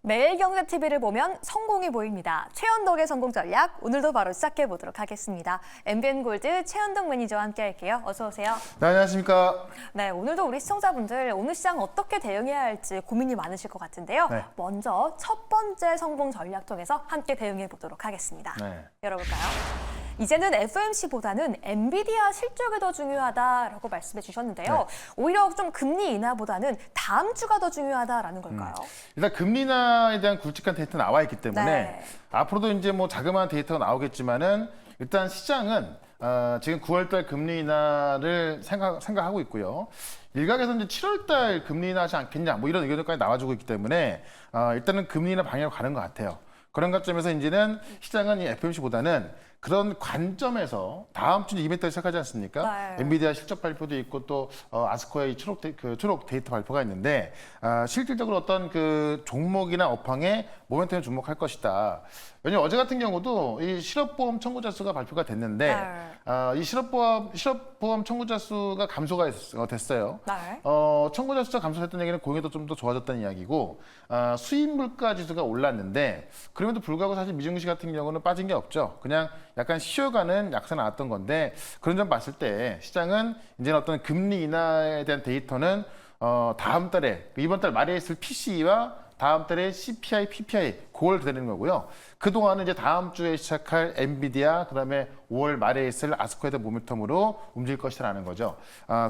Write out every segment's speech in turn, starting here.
매일 경제TV를 보면 성공이 보입니다. 최현덕의 성공 전략, 오늘도 바로 시작해 보도록 하겠습니다. MBN골드 최현덕 매니저와 함께 할게요. 어서 오세요. 네, 안녕하십니까. 네, 오늘도 우리 시청자분들 오늘 시장 어떻게 대응해야 할지 고민이 많으실 것 같은데요. 네. 먼저 첫 번째 성공 전략 통해서 함께 대응해 보도록 하겠습니다. 네. 열어볼까요? 이제는 FOMC보다는 엔비디아 실적이 더 중요하다라고 말씀해 주셨는데요. 네. 오히려 좀 금리 인하보다는 다음 주가 더 중요하다라는 걸까요? 일단 금리 인하에 대한 굵직한 데이터 나와 있기 때문에 네. 앞으로도 이제 뭐 자그마한 데이터가 나오겠지만은 일단 시장은 지금 9월달 금리 인하를 생각하고 있고요. 일각에서 이제 7월달 금리 인하하지 않겠냐 뭐 이런 의견까지 나와주고 있기 때문에 일단은 금리 인하 방향으로 가는 것 같아요. 그런 관점에서 이제는 시장은 이 FOMC보다는 그런 관점에서 다음 주 이벤트를 시작하지 않습니까? 네. 엔비디아 실적 발표도 있고 또 아스코의 초록 데이터 발표가 있는데 실질적으로 어떤 그 종목이나 업황에 모멘텀에 주목할 것이다. 왜냐하면 어제 같은 경우도 이 실업보험 청구자 수가 발표가 됐는데 네. 이 실업보험 청구자 수가 감소가 됐어요. 네. 청구자 수가 감소했던 얘기는 고용도 좀 더 좋아졌다는 이야기고 수입 물가 지수가 올랐는데 그럼에도 불구하고 사실 미증시 같은 경우는 빠진 게 없죠. 그냥 약간 쉬어가는 약세 나왔던 건데 그런 점 봤을 때 시장은 이제는 어떤 금리 인하에 대한 데이터는 다음 달에 이번 달 말에 있을 PCE와 다음 달에 CPI, PPI 그걸 기다리는 거고요. 그동안은 이제 다음 주에 시작할 엔비디아 그다음에 5월 말에 있을 아스코에 대한 모멘텀으로 움직일 것이라는 거죠.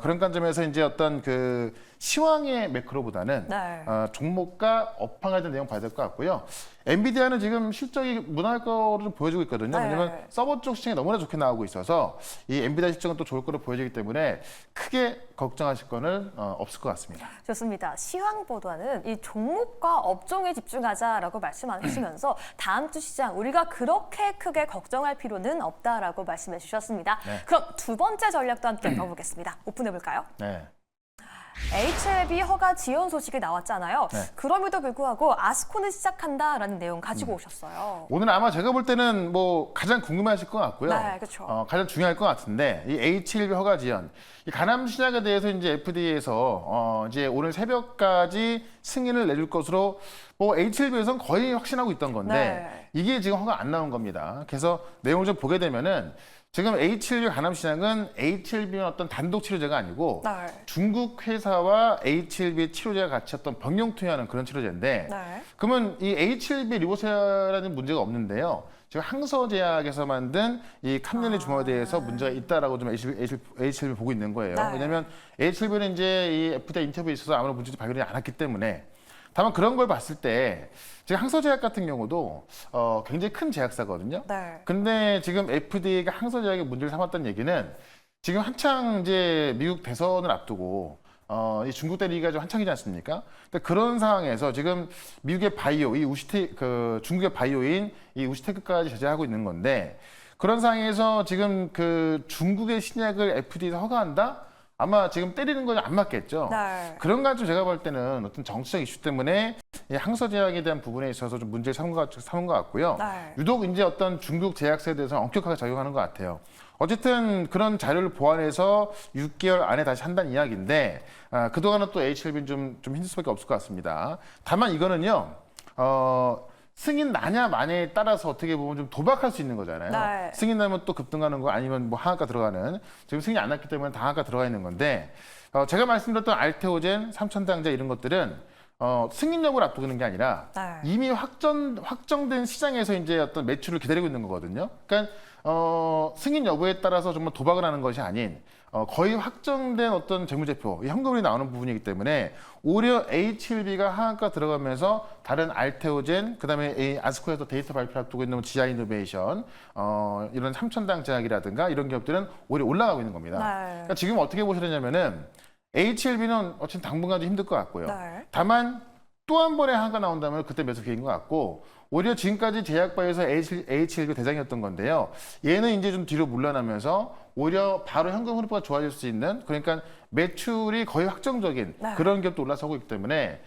그런 관점에서 이제 어떤 그 시황의 매크로보다는 네. 종목과 업황에 대한 내용 봐야 될 것 같고요. 엔비디아는 지금 실적이 무난할 거로 좀 보여지고 있거든요. 네. 왜냐하면 서버 쪽 시장이 너무나 좋게 나오고 있어서 이 엔비디아 실적은 또 좋을 거로 보여지기 때문에 크게 걱정하실 거는 없을 것 같습니다. 좋습니다. 시황보다는 이 종목과 업종에 집중하자라고 말씀하시면서 다음 주 시장 우리가 그렇게 크게 걱정할 필요는 없다라고 말씀해 주셨습니다. 네. 그럼 두 번째 전략도 함께 봐보겠습니다. 오픈해 볼까요? 네. HLB 허가 지연 소식이 나왔잖아요. 네. 그럼에도 불구하고 아스코는 시작한다라는 내용 가지고 오셨어요. 오늘 아마 제가 볼 때는 뭐 가장 궁금해하실 것 같고요. 네, 그렇죠. 가장 중요할 것 같은데 이 H1B 허가 지연, 이 간암 신약에 대해서 이제 FDA에서 이제 오늘 새벽까지 승인을 내줄 것으로 뭐 H1B에서는 거의 확신하고 있던 건데 네. 이게 지금 허가 안 나온 겁니다. 그래서 내용을 좀 보게 되면은. 지금 H1B 간암 신약은 H1B는 어떤 단독 치료제가 아니고 네. 중국 회사와 H1B 치료제가 같이 어떤 병용 투여하는 그런 치료제인데 네. 그러면 이 H1B 리보세라는 문제가 없는데요. 지금 항서제약에서 만든 이 캄렌의 주먹에 대해서 문제가 있다라고 좀 H1B 보고 있는 거예요. 네. 왜냐하면 H1B는 이제 이 FDA 인터뷰에 있어서 아무런 문제도 발견이 않았기 때문에 다만 그런 걸 봤을 때 지금 항서제약 같은 경우도 굉장히 큰 제약사거든요. 네. 근데 지금 FDA가 항서제약의 문제를 삼았다는 얘기는 지금 한창 이제 미국 대선을 앞두고 이 중국 대리가 좀 한창이지 않습니까? 근데 그런 상황에서 지금 미국의 바이오, 중국의 바이오인 이 우시테크까지 제재하고 있는 건데 그런 상황에서 지금 그 중국의 신약을 FDA에서 허가한다? 아마 지금 때리는 건 안 맞겠죠. 네. 그런 건 좀 제가 볼 때는 어떤 정치적 이슈 때문에 이 항서제약에 대한 부분에 있어서 좀 문제를 삼은 것 같고요. 네. 유독 이제 어떤 중국 제약사에 대해서 엄격하게 작용하는 것 같아요. 어쨌든 그런 자료를 보완해서 6개월 안에 다시 한다는 이야기인데 그동안은 또 H1B는 좀 힘들 수밖에 없을 것 같습니다. 다만 이거는요. 승인 나냐 마냐에 따라서 어떻게 보면 좀 도박할 수 있는 거잖아요. 네. 승인 나면 또 급등하는 거 아니면 뭐 하한가 들어가는 지금 승인이 안 났기 때문에 하한가 들어가 있는 건데 제가 말씀드렸던 알테오젠, 삼천당제 이런 것들은 승인 여부를 앞두고 있는 게 아니라 네. 이미 확정된 시장에서 이제 어떤 매출을 기다리고 있는 거거든요. 그러니까 승인 여부에 따라서 정말 도박을 하는 것이 아닌 거의 확정된 어떤 재무제표, 현금이 나오는 부분이기 때문에 오히려 H1B가 하한가 들어가면서 다른 알테오젠, 그다음에 이 아스코에서 데이터 발표 앞두고 있는 GI 이노베이션, 이런 삼천당 제약이라든가 이런 기업들은 오히려 올라가고 있는 겁니다. 네. 그러니까 지금 어떻게 보셔야 되냐면은 H1B는 어쨌든 당분간 좀 힘들 것 같고요. 네. 다만 또 한 번에 하한가 나온다면 그때 매수 기회인 것 같고 오히려 지금까지 제약바에서 H1B 대장이었던 건데요. 얘는 이제 좀 뒤로 물러나면서 오히려 바로 현금 흐름가 좋아질 수 있는 그러니까 매출이 거의 확정적인 네. 그런 기업도 올라서고 있기 때문에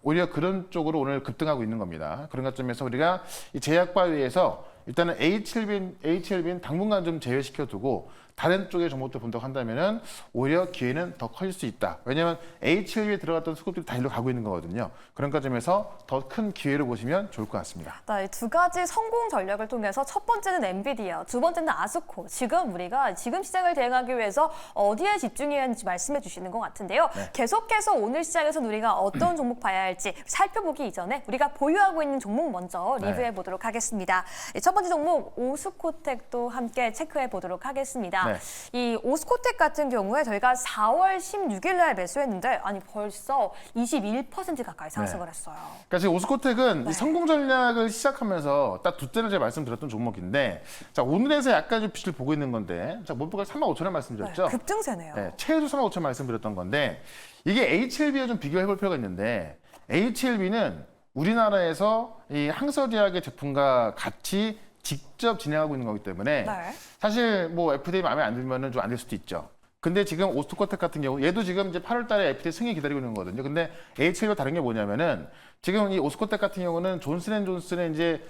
오히려 그런 쪽으로 오늘 급등하고 있는 겁니다. 그런 관점에서 우리가 이 제약바위에서 일단은 H1B는 당분간 좀 제외시켜두고 다른 쪽의 종목들 본다고 한다면은 오히려 기회는 더 커질 수 있다. 왜냐하면 H1B에 들어갔던 수급들이 다 일로 가고 있는 거거든요. 그런 과점에서 더 큰 기회를 보시면 좋을 것 같습니다. 네, 두 가지 성공 전략을 통해서 첫 번째는 엔비디아, 두 번째는 아스코. 지금 우리가 지금 시장을 대응하기 위해서 어디에 집중해야 하는지 말씀해 주시는 것 같은데요. 네. 계속해서 오늘 시장에서는 우리가 어떤 종목 봐야 할지 살펴보기 이전에 우리가 보유하고 있는 종목 먼저 리뷰해 보도록 하겠습니다. 첫 번째 종목 오스코텍도 함께 체크해 보도록 하겠습니다. 네. 이 오스코텍 같은 경우에 저희가 4월 16일 날 매수했는데 아니 벌써 21% 가까이 상승을 했어요. 그러니까 지금 오스코텍은 이 성공 전략을 시작하면서 딱 두 때를 제가 말씀드렸던 종목인데, 자 오늘에서 약간 좀 빛을 보고 있는 건데, 자 목표가 35,000원 말씀드렸죠. 네, 급등세네요. 네, 최소 35,000원 말씀드렸던 건데, 이게 HLB와 좀 비교해 볼 필요가 있는데, HLB는 우리나라에서 이 항서제약의 제품과 같이 직접 진행하고 있는 거기 때문에 네. 사실 뭐 FDA 마음에 안 들면은 좀 안 될 수도 있죠. 근데 지금 오스코텍 같은 경우 얘도 지금 이제 8월 달에 FDA 승인 기다리고 있는 거거든요. 근데 HL과 다른 게 뭐냐면은 지금 이 오스코텍 같은 경우는 존슨앤존슨의 이제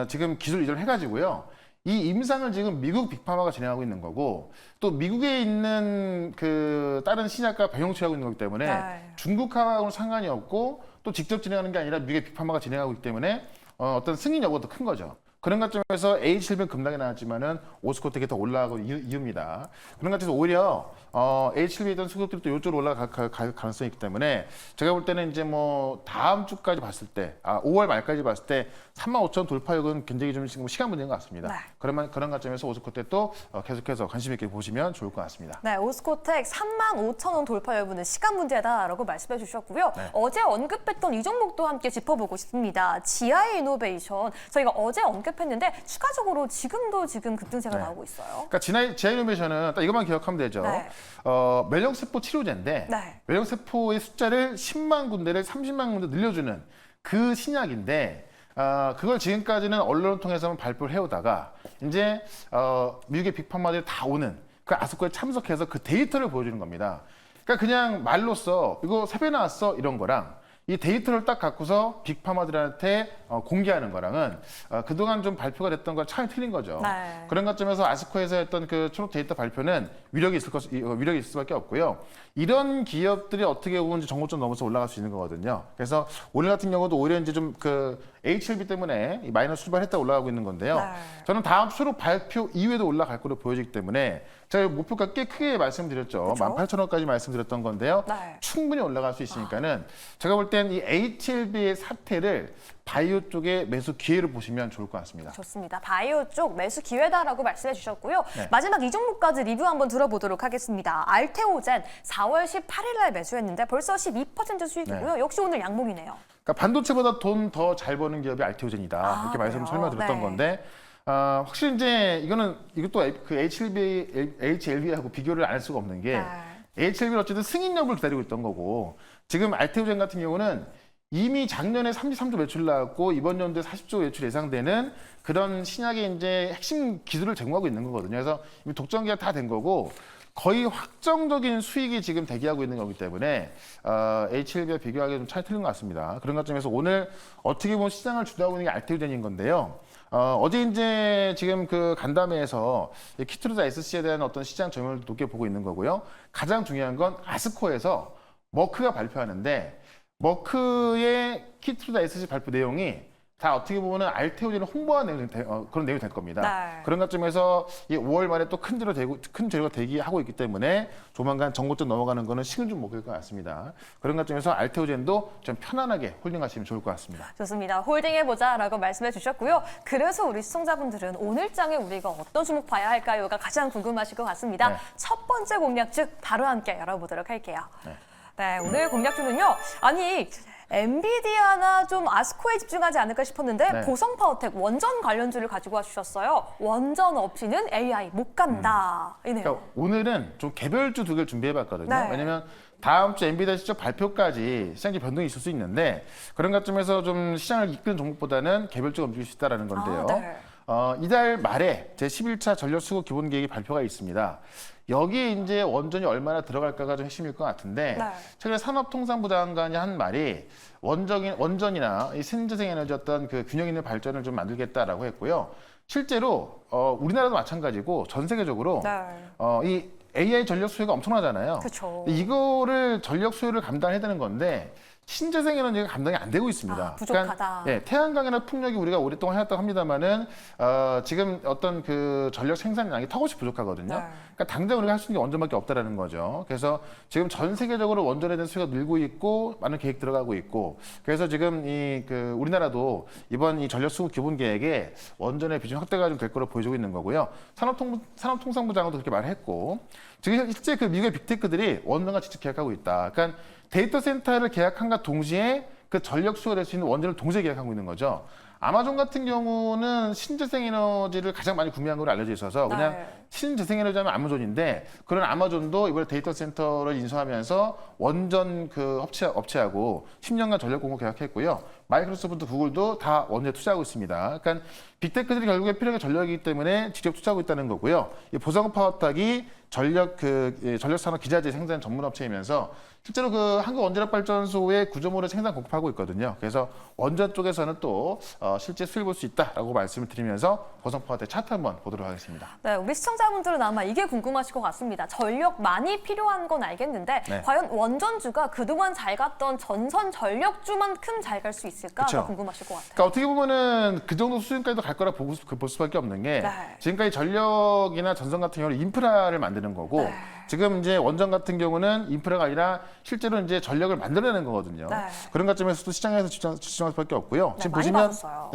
지금 기술 이전을 해가지고요. 이 임상을 지금 미국 빅파마가 진행하고 있는 거고, 또 미국에 있는 그 다른 신약과 병용치하고 있는 거기 때문에 네. 중국하고는 상관이 없고, 또 직접 진행하는 게 아니라 미국의 빅파마가 진행하고 있기 때문에 어떤 승인 여부가 더 큰 거죠. 그런 관점에서 H7은 급락이 나왔지만은 오스코텍이 더 올라가고 이유입니다. 그런 관점에서 오히려 H7에 있던 수급들이 또 이쪽으로 올라갈 가능성이 있기 때문에 제가 볼 때는 이제 뭐 다음 주까지 봤을 때, 5월 말까지 봤을 때 35,000 돌파력은 굉장히 좀 지금 시간 문제인 것 같습니다. 네. 그런 관점에서 오스코텍도 계속해서 관심 있게 보시면 좋을 것 같습니다. 네, 오스코텍 35,000원 돌파 여부는 시간 문제다라고 말씀해 주셨고요. 네. 어제 언급했던 이 종목도 함께 짚어보고 싶습니다. GI 이노베이션 저희가 어제 언급했는데 추가적으로 지금 급등세가 네. 나오고 있어요. 그러니까 지나이노베이션은 딱 이것만 기억하면 되죠. 네. 면역세포 치료제인데 네. 면역세포의 숫자를 10만 군데를 30만 군데 늘려주는 그 신약인데, 그걸 지금까지는 언론을 통해서만 발표를 해오다가 이제 미국의 빅파마들이 다 오는 그 아스코에 참석해서 그 데이터를 보여주는 겁니다. 그러니까 그냥 말로써 이거 새 배 나왔어 이런 거랑 이 데이터를 딱 갖고서 빅파마들한테 공개하는 거랑은 그동안 좀 발표가 됐던 거 차이 틀린 거죠. 네. 그런 관점에서 아스코에서 했던 그 초록 데이터 발표는 위력이 있을 수밖에 없고요. 이런 기업들이 어떻게 보면 정고점 넘어서 올라갈 수 있는 거거든요. 그래서 오늘 같은 경우도 오히려 이제 좀 그 HLB 때문에 이 마이너스 출발했다 올라가고 있는 건데요. 네. 저는 다음 초록 발표 이후에도 올라갈 거로 보여지기 때문에 제가 목표가 꽤 크게 말씀드렸죠. 그렇죠. 18,000원까지 말씀드렸던 건데요. 네. 충분히 올라갈 수 있으니까는 제가 볼 땐 이 HLB의 사태를 바이오 쪽에 매수 기회를 보시면 좋을 것 같습니다. 좋습니다. 바이오 쪽 매수 기회다라고 말씀해 주셨고요. 네. 마지막 이 종목까지 리뷰 한번 들어보도록 하겠습니다. 알테오젠 4월 18일 날 매수했는데 벌써 12% 수익이고요. 네. 역시 오늘 양봉이네요. 그러니까 반도체보다 돈 더 잘 버는 기업이 알테오젠이다. 이렇게 그래요? 설명드렸던 네. 건데, 확실히 이제 이것도 그 HLB하고 비교를 안 할 수가 없는 게, HLB는 어쨌든 승인 여부를 기다리고 있던 거고, 지금 알테오젠 같은 경우는 이미 작년에 33조 매출 나왔고 이번 연도에 40조 매출 예상되는 그런 신약의 이제 핵심 기술을 제공하고 있는 거거든요. 그래서 이미 독점기가 다 된 거고 거의 확정적인 수익이 지금 대기하고 있는 거기 때문에 HLB와 비교하기 좀 차이 틀린 것 같습니다. 그런 관점에서 오늘 어떻게 보면 시장을 주도하고 있는 게 알테오젠인 건데요. 어제 이제 지금 그 간담회에서 키트루자 SC에 대한 어떤 시장 점유율을 높게 보고 있는 거고요. 가장 중요한 건 아스코에서 머크가 발표하는데 머크의 키트루자 SC 발표 내용이 다 어떻게 보면 알테오젠을 홍보한 그런 내용이 될 겁니다. 네. 그런 관점에서 이 5월 말에 또 큰 재료가 대기하고 있기 때문에 조만간 정고점 넘어가는 거는 식은 죽 먹을 것 같습니다. 그런 관점에서 알테오젠도 좀 편안하게 홀딩하시면 좋을 것 같습니다. 좋습니다. 홀딩해보자라고 말씀해 주셨고요. 그래서 우리 시청자분들은 오늘장에 우리가 어떤 종목 봐야 할까요가 가장 궁금하실 것 같습니다. 네. 첫 번째 공략주 바로 함께 열어보도록 할게요. 네. 네, 오늘 공략주는요. 아니 엔비디아나 좀 아스코에 집중하지 않을까 싶었는데 네. 보성파워텍 원전 관련주를 가지고 와주셨어요. 원전 없이는 AI 못 간다. 이네요. 그러니까 오늘은 좀 개별주 두 개를 준비해봤거든요. 네. 왜냐면 다음 주 엔비디아 실적 발표까지 시장의 변동이 있을 수 있는데 그런 관점에서 좀 시장을 이끄는 종목보다는 개별주가 움직일 수 있다는 건데요. 네. 이달 말에 제11차 전력수급 기본계획이 발표가 있습니다. 여기에 이제 원전이 얼마나 들어갈까가 좀 핵심일 것 같은데 네. 최근에 산업통상부 장관이 한 말이 원전이나 이 신재생 에너지 어떤 그 균형 있는 발전을 좀 만들겠다라고 했고요. 실제로 우리나라도 마찬가지고 전 세계적으로 네. 이 AI 전력 수요가 엄청나잖아요. 그렇죠. 이거를 전력 수요를 감당해야 되는 건데 신재생 에너지가 감당이 안 되고 있습니다. 부족하다. 그러니까, 태양광이나 풍력이 우리가 오랫동안 해왔다고 합니다만은 지금 어떤 그 전력 생산량이 턱없이 부족하거든요. 네. 그러니까 당장 우리가 할 수 있는 게 원전밖에 없다라는 거죠. 그래서 지금 전 세계적으로 원전에 대한 수요가 늘고 있고 많은 계획 들어가고 있고 그래서 지금 우리나라도 이번 이 전력 수급 기본 계획에 원전의 비중 확대가 좀 될 거로 보여지고 있는 거고요. 산업통상부 장관도 그렇게 말했고 지금 실제 그 미국의 빅테크들이 원전과 직접 계약하고 있다. 그러니까 데이터 센터를 계약한과 동시에 그 전력 수요가 될 수 있는 원전을 동시에 계약하고 있는 거죠. 아마존 같은 경우는 신재생 에너지를 가장 많이 구매한 걸로 알려져 있어서 그냥 네. 신재생 에너지 하면 아마존인데 그런 아마존도 이번에 데이터 센터를 인수하면서 원전 그 업체하고 10년간 전력 공급 계약했고요. 마이크로소프트, 구글도 다 원전에 투자하고 있습니다. 그러니까 빅테크들이 결국에 필요한 게 전력이기 때문에 직접 투자하고 있다는 거고요. 이 보성 파워탁이 전력 산업 기자재 생산 전문 업체이면서 실제로 그 한국원자력발전소의 구조물을 생산 공급하고 있거든요. 그래서 원전 쪽에서는 또 실제 수익을 볼 수 있다라고 말씀을 드리면서 보성 파워탁 차트 한번 보도록 하겠습니다. 네, 우리 시청자분들은 아마 이게 궁금하실 것 같습니다. 전력 많이 필요한 건 알겠는데 네. 과연 원전주가 그동안 잘 갔던 전선 전력주만큼 잘 갈 수 있을까 그쵸. 궁금하실 것 같아요. 그러니까 어떻게 보면은 그 정도 수준까지도 갈 거라 볼 수밖에 없는 게 네. 지금까지 전력이나 전선 같은 경우는 인프라를 만드는 거고 네. 지금 이제 원전 같은 경우는 인프라가 아니라 실제로 이제 전력을 만들어내는 거거든요. 네. 그런 관점에서도 시장에서 집중할 수밖에 없고요. 네, 지금 많이 보시면 받았어요.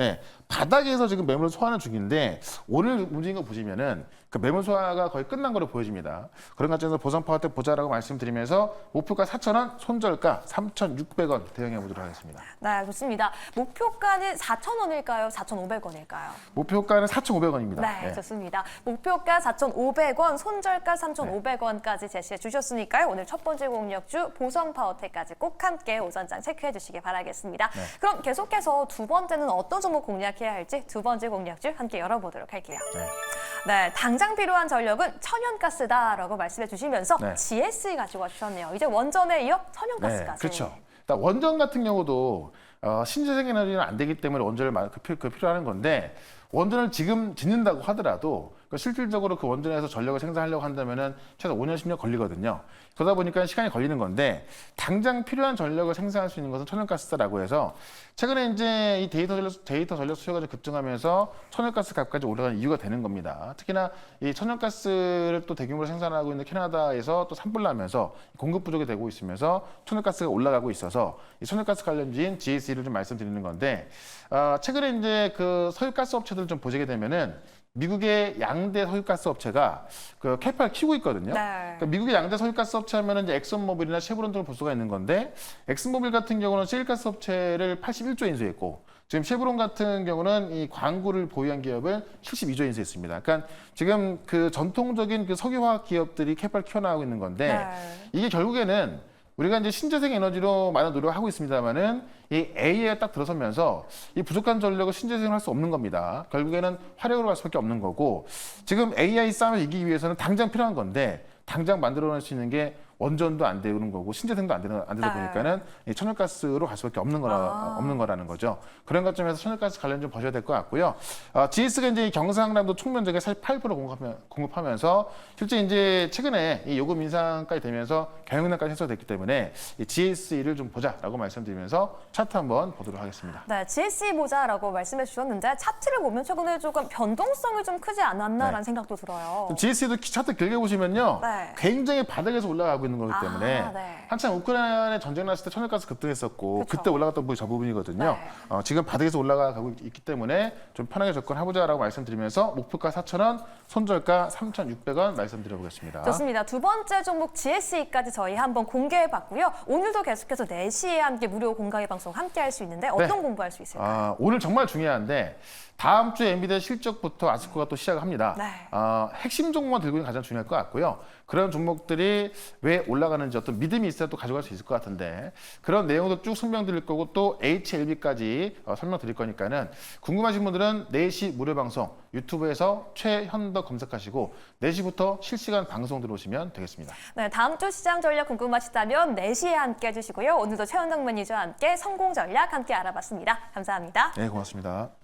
바닥에서 지금 매물을 소화하는 중인데 오늘 움직인 거 보시면은 그 매물 소화가 거의 끝난 거로 보여집니다. 그런 관점에서 보성 파워텍 보자라고 말씀드리면서 목표가 4,000원, 손절가 3,600원 대응해 보도록 하겠습니다. 네, 좋습니다. 목표가는 4,000원일까요? 4,500원일까요? 목표가는 4,500원입니다. 네, 좋습니다. 목표가 4,500원, 손절가 3,500원까지 제시해 주셨으니까요. 오늘 첫 번째 공략주 보성 파워텍까지 꼭 함께 오전장 체크해 주시기 바라겠습니다. 네. 그럼 계속해서 두 번째는 어떤 종목 공략해야 할지 두 번째 공략주 함께 열어보도록 할게요. 네, 당장 필요한 전력은 천연가스다라고 말씀해 주시면서 네. GSE 가지고 와주셨네요. 이제 원전에 이어 천연가스까지. 네, 그렇죠. 일단 원전 같은 경우도 신재생 에너지는 안 되기 때문에 원전을 필요하는 건데 원전을 지금 짓는다고 하더라도 실질적으로 그 원전에서 전력을 생산하려고 한다면은 최소 5년, 10년 걸리거든요. 그러다 보니까 시간이 걸리는 건데 당장 필요한 전력을 생산할 수 있는 것은 천연가스다라고 해서 최근에 이제 이 데이터 전력 수요가 좀 급증하면서 천연가스 값까지 올라가는 이유가 되는 겁니다. 특히나 이 천연가스를 또 대규모로 생산하고 있는 캐나다에서 또 산불 나면서 공급 부족이 되고 있으면서 천연가스가 올라가고 있어서 이 천연가스 관련주인 GSE를 좀 말씀드리는 건데 최근에 이제 그 석유가스 업체들 좀 보시게 되면은 미국의 양대 석유가스 업체가 그 캐파를 키우고 있거든요. 네. 그러니까 미국의 양대 석유가스 업체 하면은 이제 엑슨모빌이나 쉐브론 등을 볼 수가 있는 건데 엑슨모빌 같은 경우는 셰일가스 업체를 81조에 인수했고 지금 쉐브론 같은 경우는 이 광구를 보유한 기업을 72조에 인수했습니다. 그러니까 지금 그 전통적인 그 석유화학 기업들이 캐파를 키워나가고 있는 건데 네. 이게 결국에는 우리가 이제 신재생 에너지로 많은 노력을 하고 있습니다만은 이 AI가 딱 들어서면서 이 부족한 전력을 신재생을 할 수 없는 겁니다. 결국에는 화력으로 갈 수밖에 없는 거고 지금 AI 싸움을 이기기 위해서는 당장 필요한 건데 당장 만들어낼 수 있는 게 원전도 안 되는 거고 신재생도 안 되다 보니까는 이 천연가스로 갈 수밖에 없는 거라는 거죠. 그런 관점에서 천연가스 관련 좀 보셔야 될 것 같고요. GS가 이제 경상남도 총면적의 48% 공급하면서 실제 이제 최근에 이 요금 인상까지 되면서 경영난까지 해소됐기 때문에 이 GS를 좀 보자라고 말씀드리면서 차트 한번 보도록 하겠습니다. 네, GSE 보자라고 말씀해 주셨는데 차트를 보면 최근에 조금 변동성이 좀 크지 않았나라는 생각도 들어요. GS도 차트 길게 보시면요. 네. 굉장히 바닥에서 올라가고 있는 거기 때문에 네. 한참 우크라이나 전쟁 났을 때 천연가스 급등했었고 그쵸. 그때 올라갔던 부분이 저 부분이거든요. 네. 지금 바닥에서 올라가고 있기 때문에 좀 편하게 접근해보자라고 말씀드리면서 목표가 4,000원, 손절가 3,600원 말씀드려보겠습니다. 좋습니다. 두 번째 종목 GSE까지 저희 한번 공개해봤고요. 오늘도 계속해서 4시에 함께 무료 공강의 방송 함께 할 수 있는데 어떤 네. 공부할 수 있을까요? 오늘 정말 중요한데 다음 주에 엔비디아 실적부터 아스코가 또 시작을 합니다. 네. 핵심 종목만 들고 있는 게 가장 중요할 것 같고요. 그런 종목들이 왜 올라가는지 어떤 믿음이 있어야 또 가져갈 수 있을 것 같은데 그런 내용도 쭉 설명드릴 거고 또 HLB까지 설명드릴 거니까는 궁금하신 분들은 4시 무료 방송 유튜브에서 최현덕 검색하시고 4시부터 실시간 방송 들어오시면 되겠습니다. 네, 다음 주 시장 전략 궁금하시다면 4시에 함께 해주시고요. 오늘도 최현덕 매니저와 함께 성공 전략 함께 알아봤습니다. 감사합니다. 네, 고맙습니다.